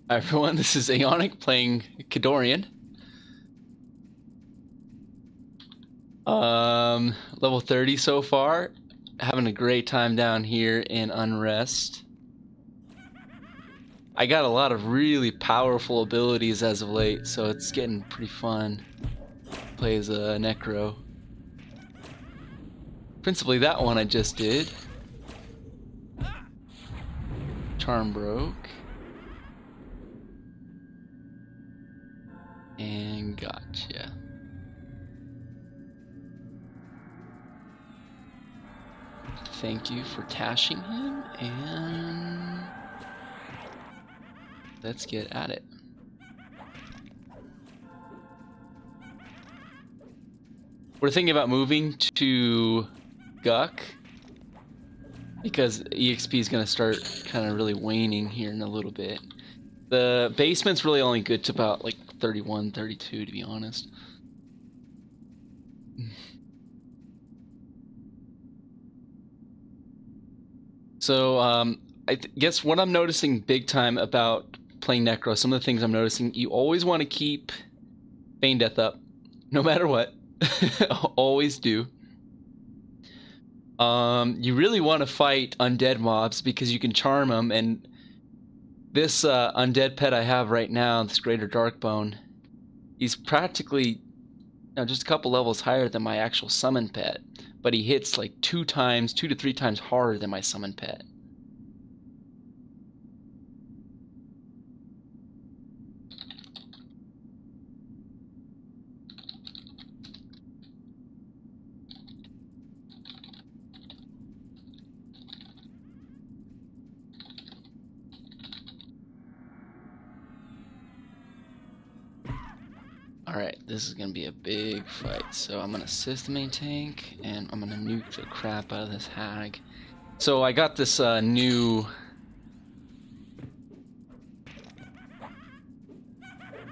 Hi everyone, this is Aeonic playing Kedorian. Level 30 so far. Having a great time down here in Unrest. I got a lot of really powerful abilities as of late, so it's getting pretty fun. Play as a Necro. Principally that one I just did. Charm broke. And gotcha. Thank you for tashing him, and let's get at it. We're thinking about moving to Guck because EXP is going to start kind of really waning here in a little bit. The basement's really only good to about like 31, 32 to be honest. So I guess what I'm noticing big time about playing Necro, some of the things I'm noticing, you always want to keep Feign Death up, no matter what. Always do. You really want to fight undead mobs because you can charm them, and this undead pet I have right now, this Greater Darkbone, he's practically just a couple levels higher than my actual summon pet, but he hits like 2 to 3 times harder than my summon pet. Alright, this is gonna be a big fight, so I'm gonna assist the main tank, and I'm gonna nuke the crap out of this hag. So I got this new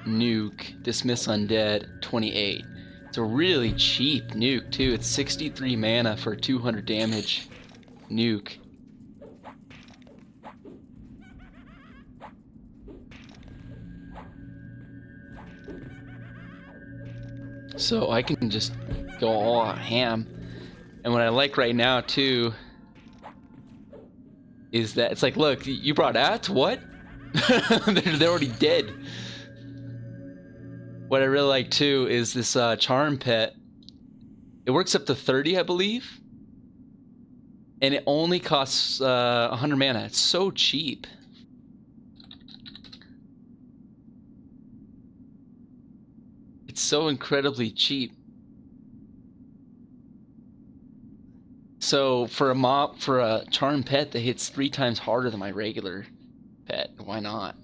nuke, Dismiss Undead 28. It's a really cheap nuke too. It's 63 mana for 200 damage nuke. So I can just go all ham. And what I like right now too is that it's like, look, you brought ads? What? They're already dead. What I really like too is this charm pet. It works up to 30, I believe. And it only costs 100 mana. It's so cheap. It's so incredibly cheap. So for a charm pet that hits 3 times harder than my regular pet, why not?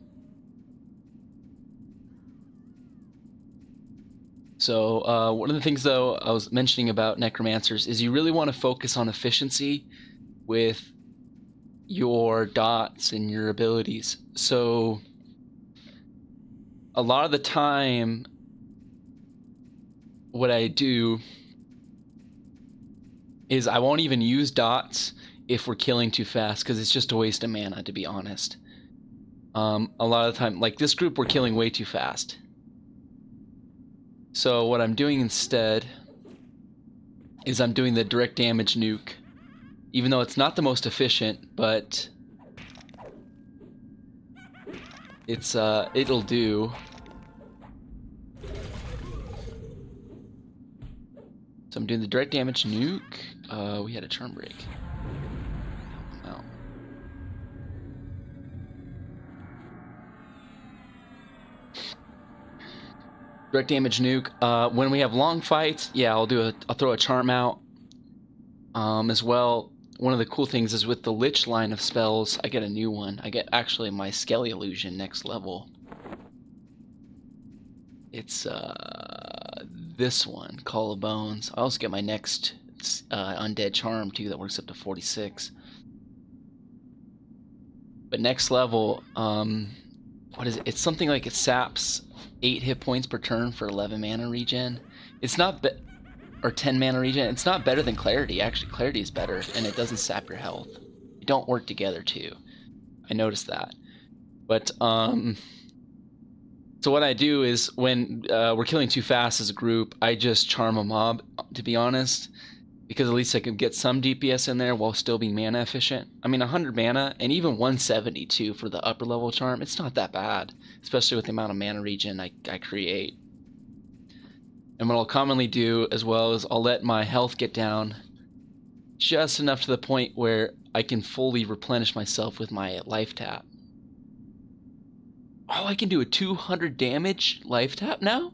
So one of the things though I was mentioning about necromancers is you really want to focus on efficiency with your dots and your abilities. So a lot of the time what I do is I won't even use dots if we're killing too fast, because it's just a waste of mana, to be honest. A lot of the time, like this group, we're killing way too fast. So what I'm doing instead is I'm doing the direct damage nuke, even though it's not the most efficient, but it's it'll do. So I'm doing the direct damage nuke. We had a charm break. Oh. Direct damage nuke. When we have long fights, yeah, I'll throw a charm out. As well, one of the cool things is with the Lich line of spells, I get a new one. I get actually my Skelly Illusion next level. It's this one, Call of Bones. I also get my next Undead Charm too that works up to 46. But next level, what is it? It's something like it saps 8 hit points per turn for 11 mana regen. It's not or 10 mana regen. It's not better than Clarity. Actually, Clarity is better, and it doesn't sap your health. They don't work together too. I noticed that. But so what I do is when we're killing too fast as a group, I just charm a mob, to be honest, because at least I can get some DPS in there while still being mana efficient. I mean, 100 mana and even 172 for the upper level charm, it's not that bad, especially with the amount of mana regen I create. And what I'll commonly do as well is I'll let my health get down just enough to the point where I can fully replenish myself with my life tap. Oh, I can do a 200 damage life tap now?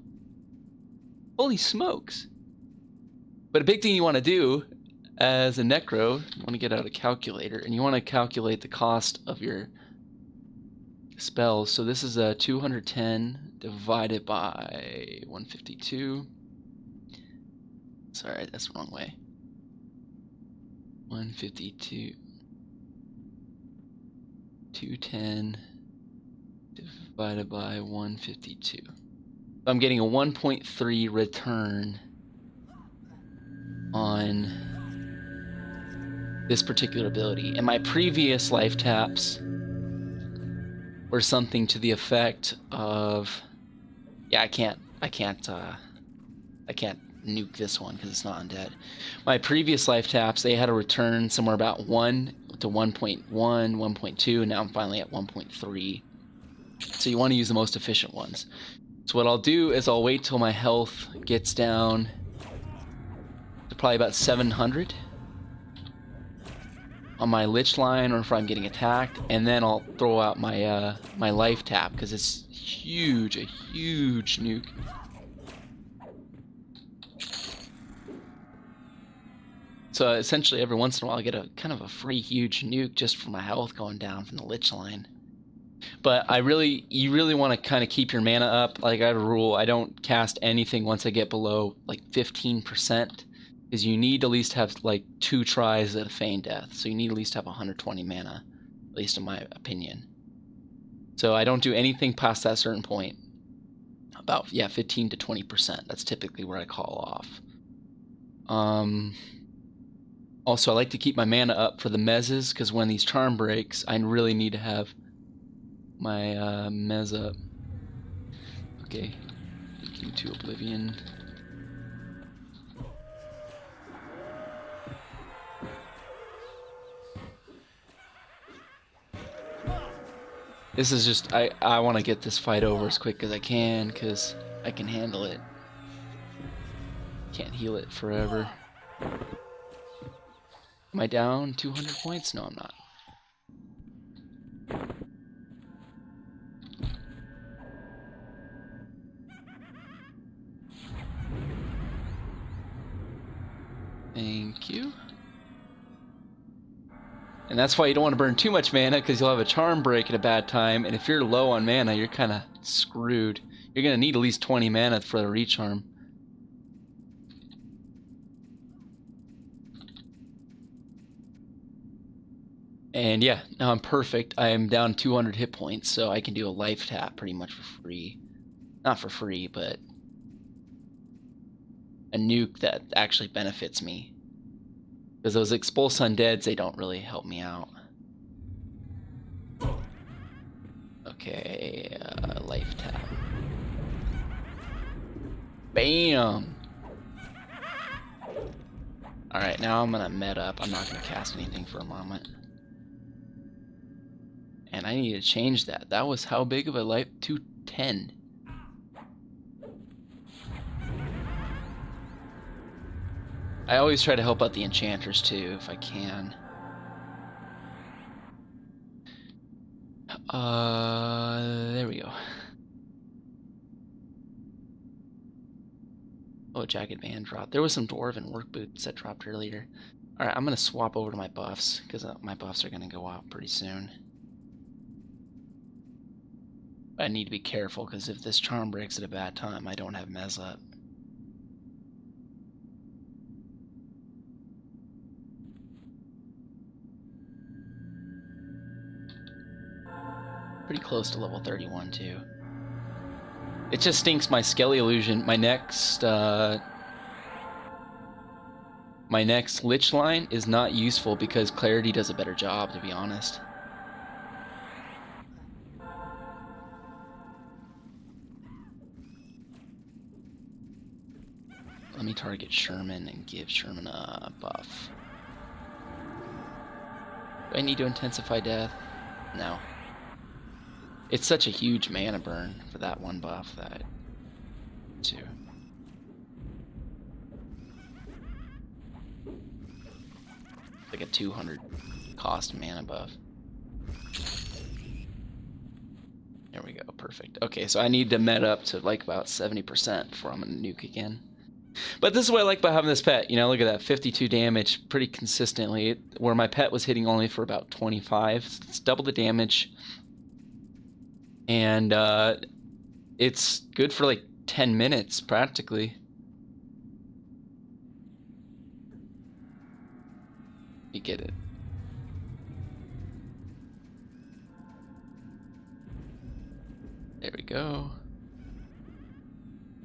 Holy smokes. But a big thing you want to do as a Necro, you want to get out a calculator and you want to calculate the cost of your spells. So this is a 210 divided by 152. Sorry, that's the wrong way. 152. 210 divided by 152. So I'm getting a 1.3 return on this particular ability. And my previous life taps were something to the effect of, yeah, I can't nuke this one because it's not undead. My previous life taps, they had a return somewhere about 1 to 1.1, 1.2, and now I'm finally at 1.3. So you want to use the most efficient ones. So what I'll do is I'll wait till my health gets down to probably about 700 on my lich line, or if I'm getting attacked, and then I'll throw out my my life tap because it's huge, a huge nuke. So essentially every once in a while I get a kind of a free huge nuke just for my health going down from the lich line. But you really want to kind of keep your mana up. Like I have a rule, I don't cast anything once I get below like 15%, because you need to at least have like 2 tries at a feign death. So you need at least have 120 mana, at least in my opinion. So I don't do anything past that certain point. About 15 to 20%. That's typically where I call off. Also, I like to keep my mana up for the mezzes, because when these charm breaks, I really need to have my mez up. Okay, looking to oblivion. This is just, I want to get this fight over as quick as I can, because I can handle it. Can't heal it forever. Am I down 200 points? No, I'm not. Thank you. And that's why you don't want to burn too much mana, because you'll have a charm break at a bad time, and if you're low on mana, you're kind of screwed. You're going to need at least 20 mana for the recharm. And yeah, now I'm perfect. I am down 200 hit points, so I can do a life tap pretty much for free. Not for free, but a nuke that actually benefits me. Because those expulse undeads, they don't really help me out. Okay, life tap. Bam! Alright, now I'm gonna med up. I'm not gonna cast anything for a moment. And I need to change that. That was how big of a life? 210. I always try to help out the enchanters too, if I can. There we go. Oh, jagged band drop. There was some dwarven work boots that dropped earlier. Alright, I'm gonna swap over to my buffs, because my buffs are gonna go out pretty soon. I need to be careful, because if this charm breaks at a bad time, I don't have mez up. Pretty close to level 31 too. It just stinks my Skelly illusion. My next lich line is not useful because Clarity does a better job, to be honest. let me target Sherman and give Sherman a buff. Do I need to intensify death? No. It's such a huge mana burn for that one buff that too. Like a 200 cost mana buff. There we go, perfect. Okay, so I need to met up to like about 70% before I'm gonna nuke again. But this is what I like about having this pet. You know, look at that, 52 damage pretty consistently. Where my pet was hitting only for about 25. It's double the damage. And it's good for like 10 minutes practically. You get it. There we go.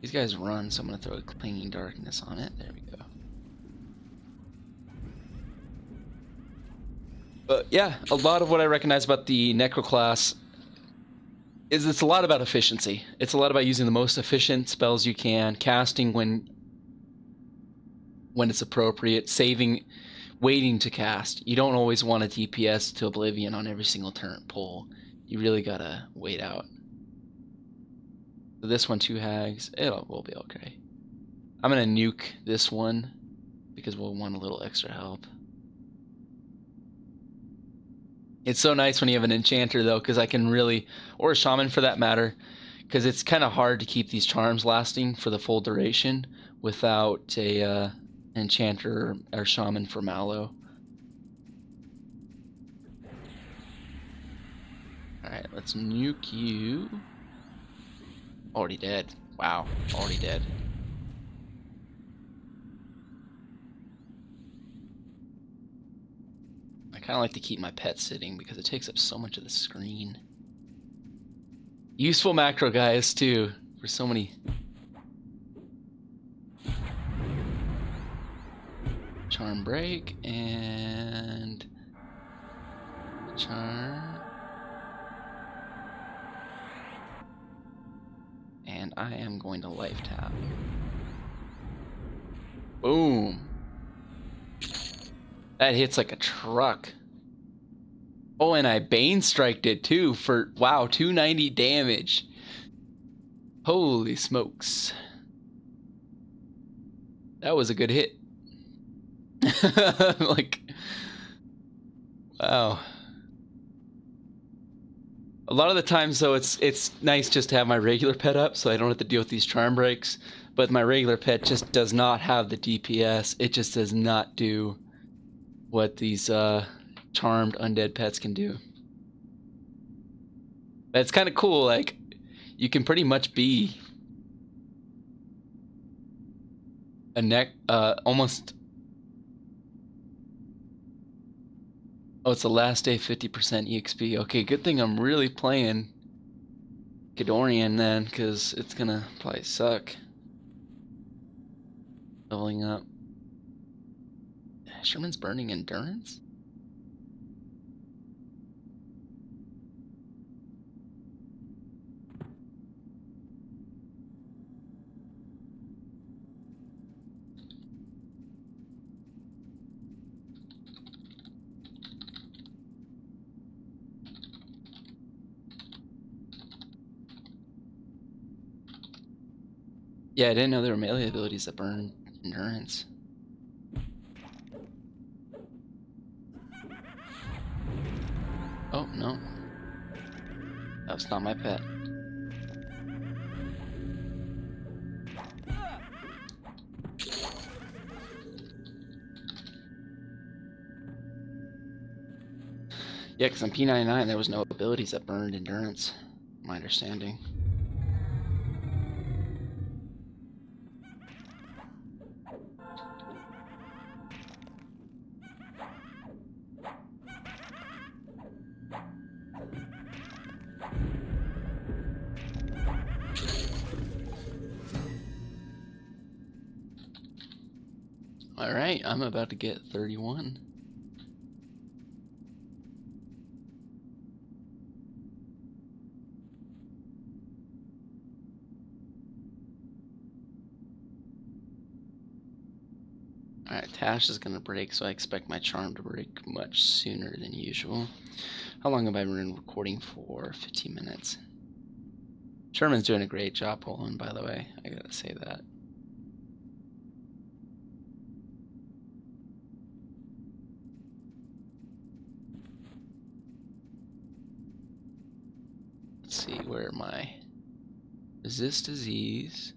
These guys run, so I'm gonna throw a Clinging Darkness on it. There we go. But yeah, a lot of what I recognize about the Necro class is it's a lot about efficiency. It's a lot about using the most efficient spells you can, casting when it's appropriate, saving, waiting to cast. You don't always want a DPS to Oblivion on every single turn pull. You really gotta wait out. So this one, 2 hags, we'll be okay. I'm gonna nuke this one because we'll want a little extra help. It's so nice when you have an enchanter though, because I can really, or a shaman for that matter, because it's kind of hard to keep these charms lasting for the full duration without a enchanter or shaman for Mallow. Alright, let's nuke you. Already dead. Wow, already dead. I kind of like to keep my pet sitting because it takes up so much of the screen. Useful macro, guys, too, for so many. Charm break and charm. And I am going to life tap. Boom. That hits like a truck. Oh, and I Bane Striked it too for, wow, 290 damage. Holy smokes. That was a good hit. Like, wow. A lot of the times though, it's nice just to have my regular pet up so I don't have to deal with these charm breaks. But my regular pet just does not have the DPS. It just does not do what these charmed undead pets can do. But it's kind of cool, like, you can pretty much be a almost, oh, it's the last day 50% EXP. Okay, good thing I'm really playing Kedorian then, because it's gonna probably suck leveling up. Sherman's burning endurance? Yeah, I didn't know there were melee abilities that burn endurance. Oh, no. That was not my pet. Yeah, because on P99 there was no abilities that burned endurance, my understanding. Alright, I'm about to get 31. Alright, Tash is gonna break, so I expect my charm to break much sooner than usual. How long have I been recording for? 15 minutes. Sherman's doing a great job pulling, by the way. I gotta say that. Let's see, where am I? Resist disease.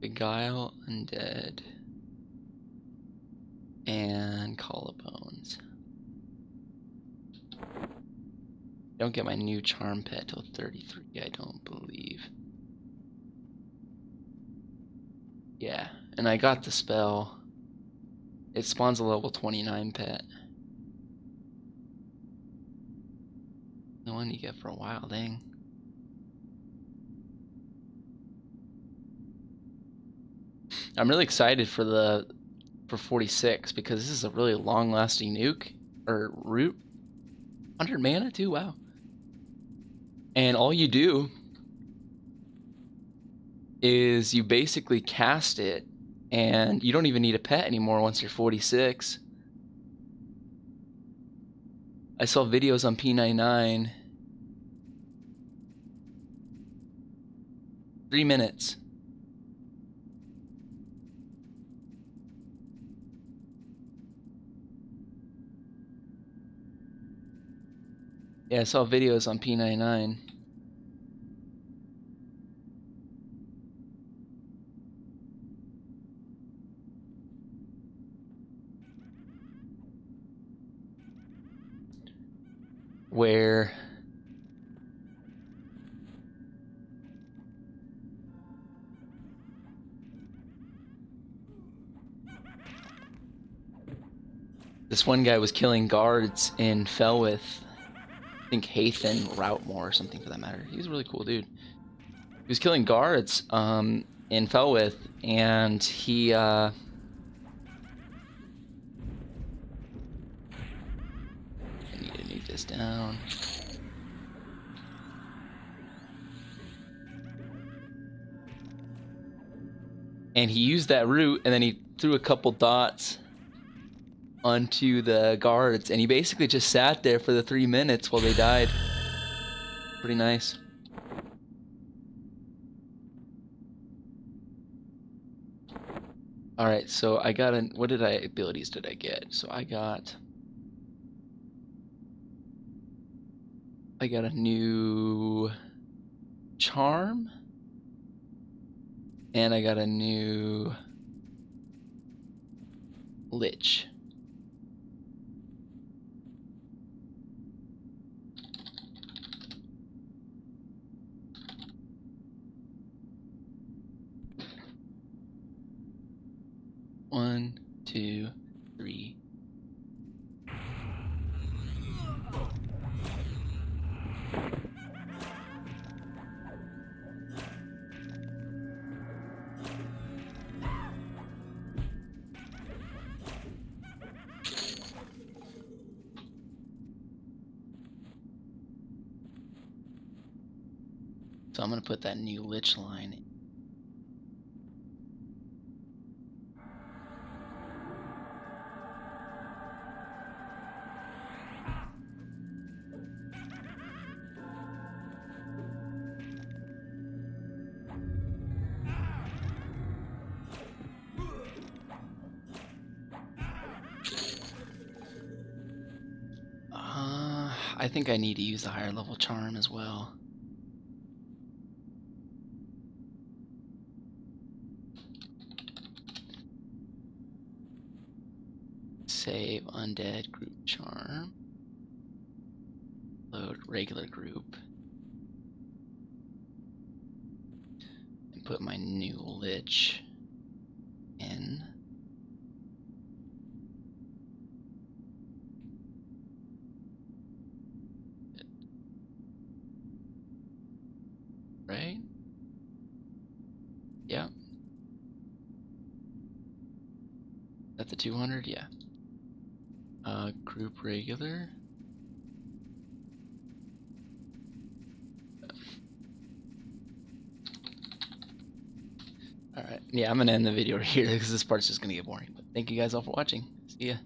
Beguile undead. And collarbones. Don't get my new charm pet till 33, I don't believe. Yeah, and I got the spell. It spawns a level 29 pet. The one you get for a while, dang. I'm really excited for 46 because this is a really long-lasting nuke or root. 100 mana too, wow. And all you do is you basically cast it, and you don't even need a pet anymore once you're 46. I saw videos on P99. 3 minutes. Yeah, I saw videos on P99. Where this one guy was killing guards in Felwith. I think Hathan Routmore or something for that matter. He was a really cool dude. He was killing guards in Felwith, and he I need to nuke this down. And he used that root, and then he threw a couple dots onto the guards, and he basically just sat there for the 3 minutes while they died. Pretty nice. Alright, so I got what abilities did I get? So I got a new charm, and I got a new lich. One, two, three. So I'm gonna put that new lich line in. I think I need to use the higher level charm as well. Save undead group charm. Load regular group. And put my new lich in. Right? Yeah. At the 200? Yeah. Group regular. Alright, yeah, I'm gonna end the video here because this part's just gonna get boring. But thank you guys all for watching. See ya.